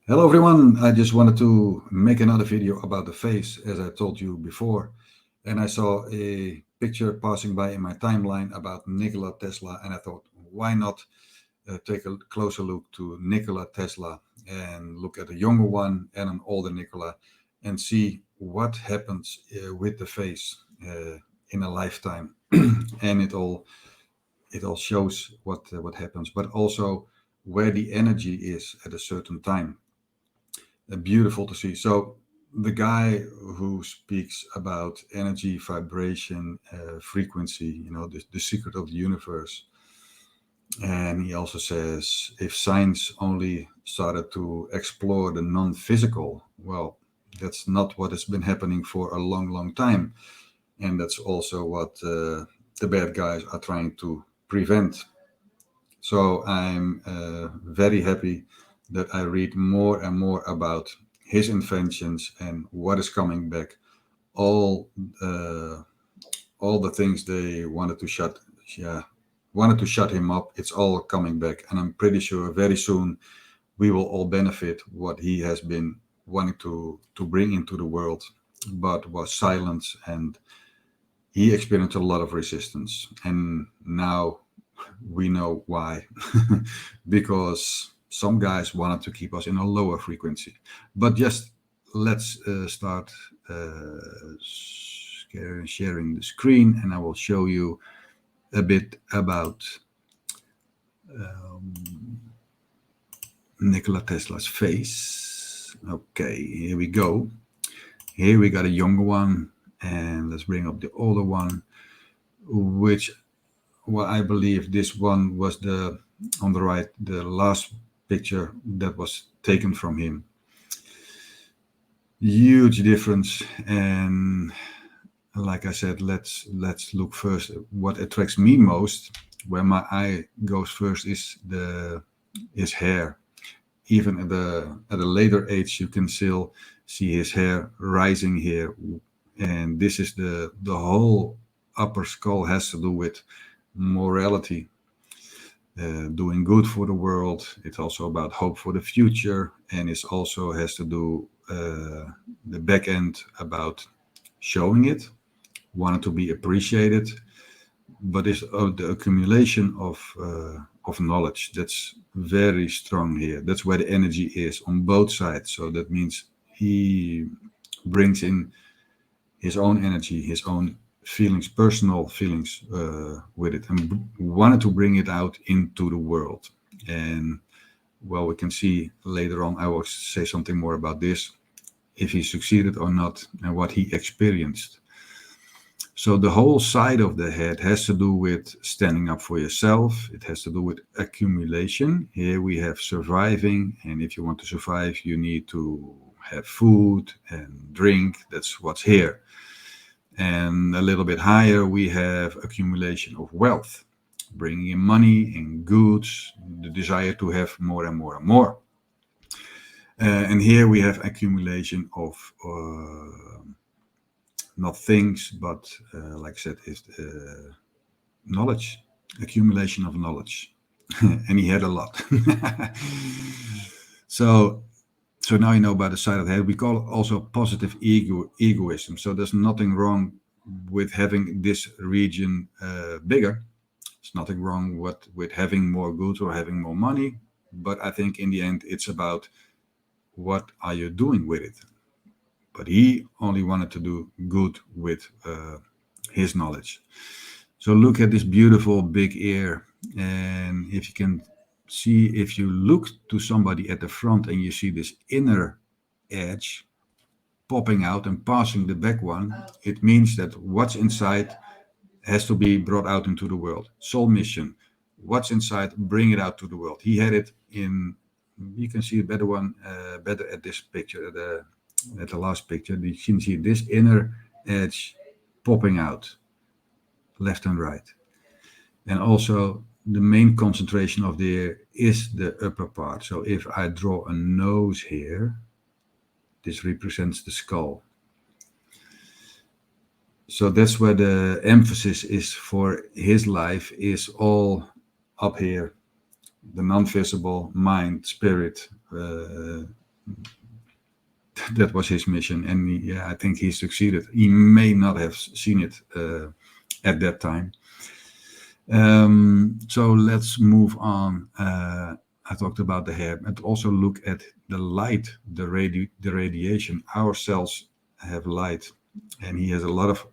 Hello everyone, I just wanted to make another video about the face as I told you before, and I saw a picture passing by in my timeline about Nikola Tesla, and I thought why not take a closer look to Nikola Tesla and look at a younger one and an older Nikola and see what happens with the face in a lifetime. And it all shows what happens, but also where the energy is at a certain time. Beautiful to see. So the guy who speaks about energy, vibration, frequency, the secret of the universe. And he also says if science only started to explore the non-physical, well, that's not what has been happening for a long, long time. And that's also what the bad guys are trying to prevent. So I'm very happy that I read more and more about his inventions and what is coming back. All uh, all the things they yeah, wanted to shut him up. It's all coming back, and I'm pretty sure very soon we will all benefit what he has been wanting to bring into the world, but was silenced, and he experienced a lot of resistance. And now we know why. Because some guys wanted to keep us in a lower frequency. But just let's start sharing the screen, and I will show you a bit about Nikola Tesla's face. Okay, here we go. Here we got a younger one, and let's bring up the older one, which, well, I believe this one was the on the right, the last picture that was taken from him. Huge difference. And like I said, let's look first at what attracts me most. Where my eye goes first is the his hair. Even at a later age, you can still see his hair rising here, and this is the whole upper skull has to do with morality, doing good for the world. It's also about hope for the future, and it also has to do the back end about showing it, wanting to be appreciated, but it's the accumulation of knowledge that's very strong here. That's where the energy is on both sides. So that means he brings in his own energy, his own feelings, personal feelings with it, and wanted to bring it out into the world. And well, we can see later on, I will say something more about this, if he succeeded or not, and what he experienced. So the whole side of the head has to do with standing up for yourself. It has to do with accumulation. Here we have surviving, and if you want to survive, you need to have food and drink. That's what's here. And a little bit higher, we have accumulation of wealth, bringing in money and goods, the desire to have more and more and more. And here we have accumulation of not things, but like I said, is knowledge, accumulation of knowledge. And he had a lot. so so now you know about the side of the head. We call it also positive egoism. So there's nothing wrong with having this region bigger. There's nothing wrong with having more goods or having more money. But I think in the end, it's about what are you doing with it. But he only wanted to do good with his knowledge. So look at this beautiful big ear. And if you can see, if you look to somebody at the front and you see this inner edge popping out and passing the back one, it means that what's inside has to be brought out into the world. Soul mission. What's inside, bring it out to the world. He had it in, you can see a better one, better at this picture, at the last picture. You can see this inner edge popping out, left and right. And also the main concentration of the ear is the upper part. So if I draw a nose here, this represents the skull. So that's where the emphasis is for his life, is all up here, the non-visible mind, spirit, that was his mission, and yeah, I think he succeeded. He may not have seen it at that time. So let's move on. I talked about the hair, but also look at the light, the radiation. Our cells have light, and he has a lot of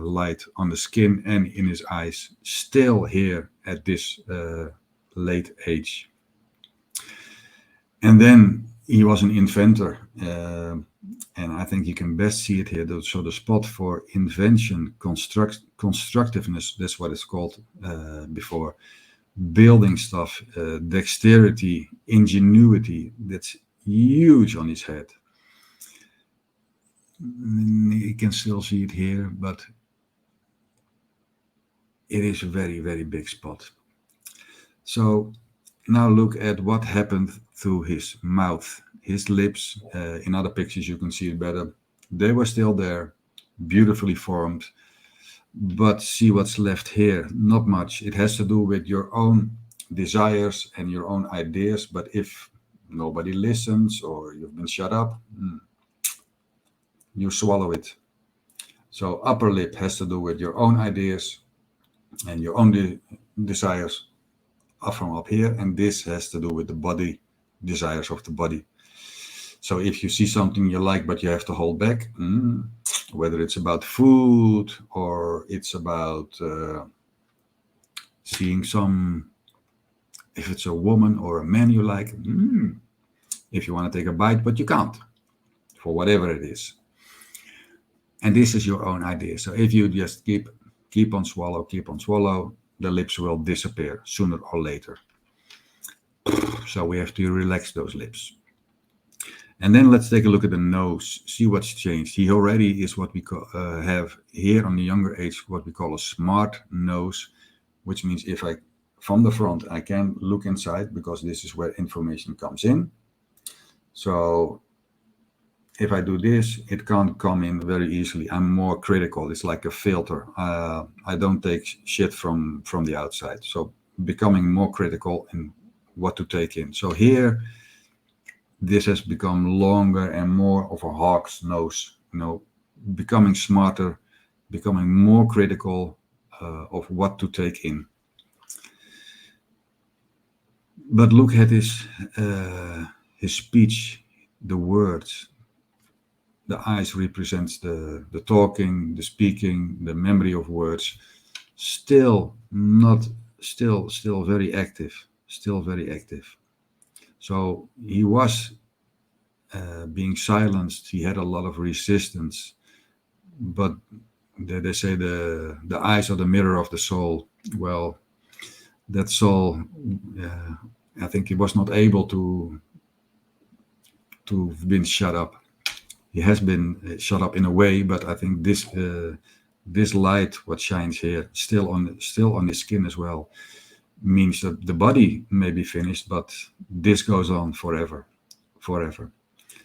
light on the skin and in his eyes, still here at this late age. And then he was an inventor, and I think you can best see it here. So the spot for invention, constructiveness, that's what it's called before, building stuff, dexterity, ingenuity, that's huge on his head. You can still see it here, but it is a very, very big spot. So now look at what happened to his mouth, his lips. In other pictures you can see it better. They were still there, beautifully formed. But see what's left here, not much. It has to do with your own desires and your own ideas. But if nobody listens or you've been shut up, you swallow it. So upper lip has to do with your own ideas and your own desires from up here, and this has to do with the body, desires of the body. So if you see something you like but you have to hold back, whether it's about food or it's about seeing if it's a woman or a man you like, if you want to take a bite but you can't, for whatever it is. And this is your own idea. So if you just keep on swallow, the lips will disappear sooner or later. So we have to relax those lips. And then let's take a look at the nose, see what's changed. He already is what we have here on the younger age, what we call a smart nose, which means from the front, I can look inside because this is where information comes in. So if I do this, it can't come in very easily. I'm more critical. It's like a filter. I don't take shit from the outside. So becoming more critical in what to take in. So here, this has become longer and more of a hawk's nose, becoming smarter, becoming more critical of what to take in. But look at his speech, the words. The eyes represents the talking, the speaking, the memory of words. Still very active, So he was being silenced. He had a lot of resistance, but they say the eyes are the mirror of the soul. Well, that soul, I think he was not able to have been shut up. He has been shut up in a way, but I think this light, what shines here, still on his skin as well, means that the body may be finished, but this goes on forever.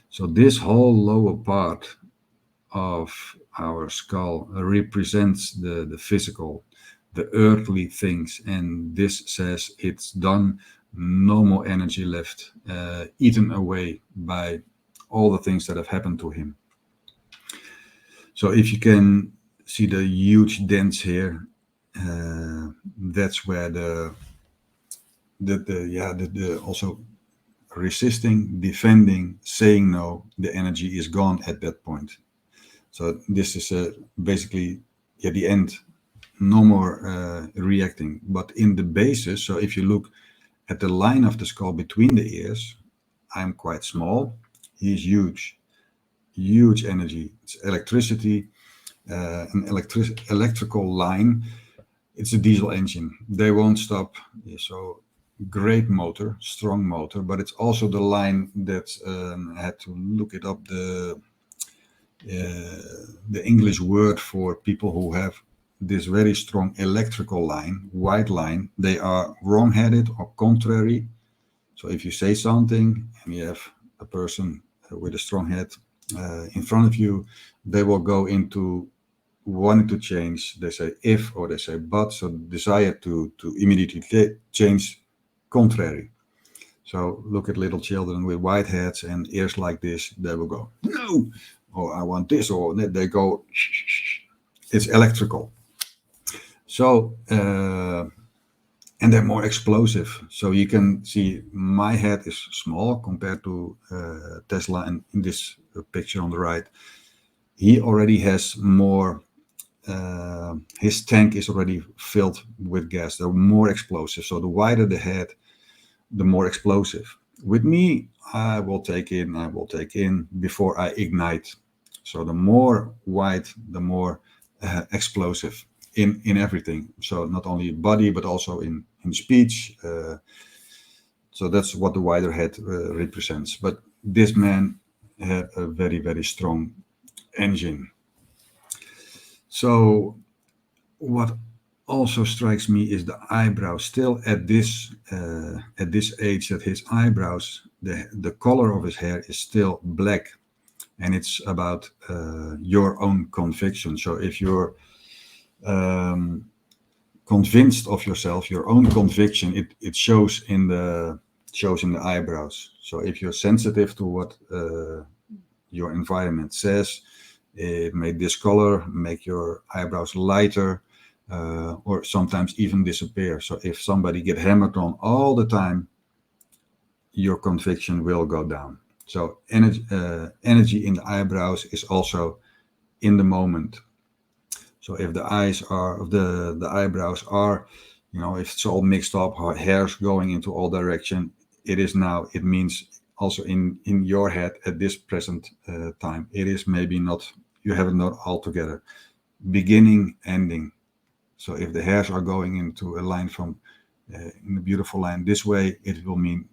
So this whole lower part of our skull represents the physical, the earthly things, and this says it's done. No more energy left, eaten away by all the things that have happened to him. So if you can see the huge dents here, that's where the also resisting, defending, saying no, the energy is gone at that point. So this is basically at the end, no more reacting. But in the basis, so if you look at the line of the skull between the ears, I'm quite small. He's huge energy. It's electricity, an electrical line. It's a diesel engine. They won't stop. So great motor, strong motor, but it's also the line that I had to look it up, the English word for people who have this very strong electrical line, white line. They are wrong-headed or contrary. So if you say something and you have a person with a strong head in front of you, they will go into wanting to change. They say if or they say but, so desire to immediately change contrary. So look at little children with white heads and ears like this. They will go, no, or I want this, or they go, it's electrical. So, and they're more explosive. So you can see my head is small compared to Tesla. And in this picture on the right, he already has more, his tank is already filled with gas. They're more explosive. So the wider the head, the more explosive. With me, I will take in before I ignite. So the more wide, the more explosive in everything. So not only body, but also in speech. So that's what the wider head represents. But this man had a very, very strong engine. So what also strikes me is the eyebrows. Still at this age, that his eyebrows, the color of his hair is still black, and it's about your own conviction. So if you're convinced of yourself, your own conviction, it shows in the eyebrows. So if you're sensitive to what your environment says, it may discolor, make your eyebrows lighter, or sometimes even disappear. So if somebody get hammered on all the time, your conviction will go down. So energy in the eyebrows is also in the moment. So if the eyebrows are, if it's all mixed up, hair's going into all direction, it means also in your head at this present time, it is maybe not, you have it not all together. Beginning, ending. So if the hairs are going into a line from, in a beautiful line this way, it will mean,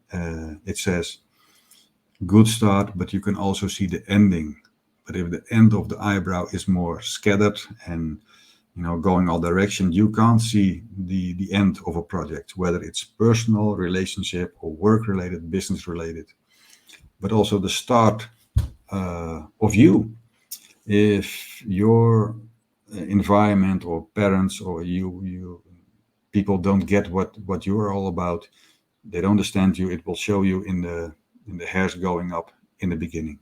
it says good start, but you can also see the ending. But if the end of the eyebrow is more scattered and, going all direction, you can't see the end of a project, whether it's personal, relationship, or work related, business related, but also the start of you. If your environment or parents or you people don't get what you're all about, they don't understand you, it will show you in the hairs going up in the beginning.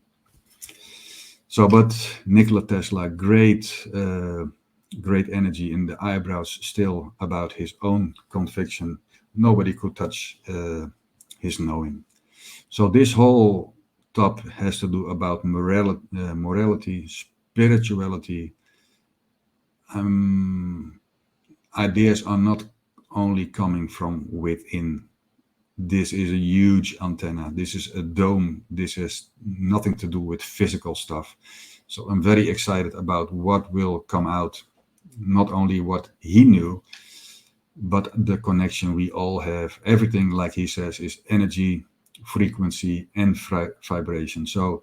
So, but Nikola Tesla, great energy in the eyebrows, still about his own conviction. Nobody could touch his knowing. So this whole top has to do about morality, spirituality. Ideas are not only coming from within. This is a huge antenna. This is a dome. This has nothing to do with physical stuff. So I'm very excited about what will come out. Not only what he knew, but the connection we all have. Everything, like he says, is energy, frequency, and vibration. So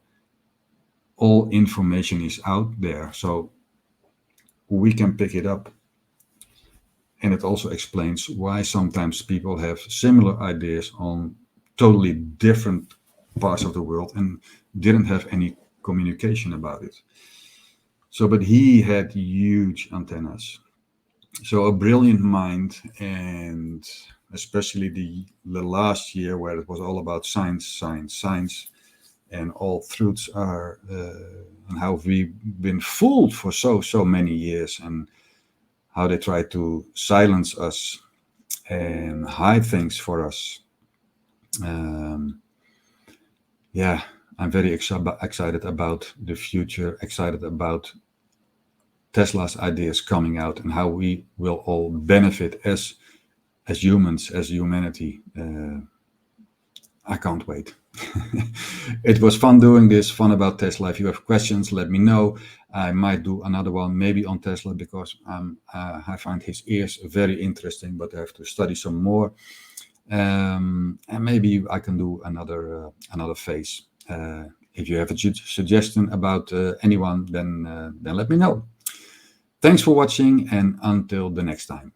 all information is out there. So we can pick it up. And it also explains why sometimes people have similar ideas on totally different parts of the world and didn't have any communication about it. So, but he had huge antennas. So a brilliant mind, and especially the last year where it was all about science, and all truths are, and how we've been fooled for so many years, and how they try to silence us and hide things for us. Yeah, I'm very excited about the future, excited about Tesla's ideas coming out and how we will all benefit as humans, as humanity. I can't wait. It was fun doing this, fun about Tesla. If you have questions, let me know. I might do another one, maybe on Tesla, because I find his ears very interesting, but I have to study some more. And maybe I can do another phase. If you have a suggestion about anyone, then let me know. Thanks for watching, and until the next time.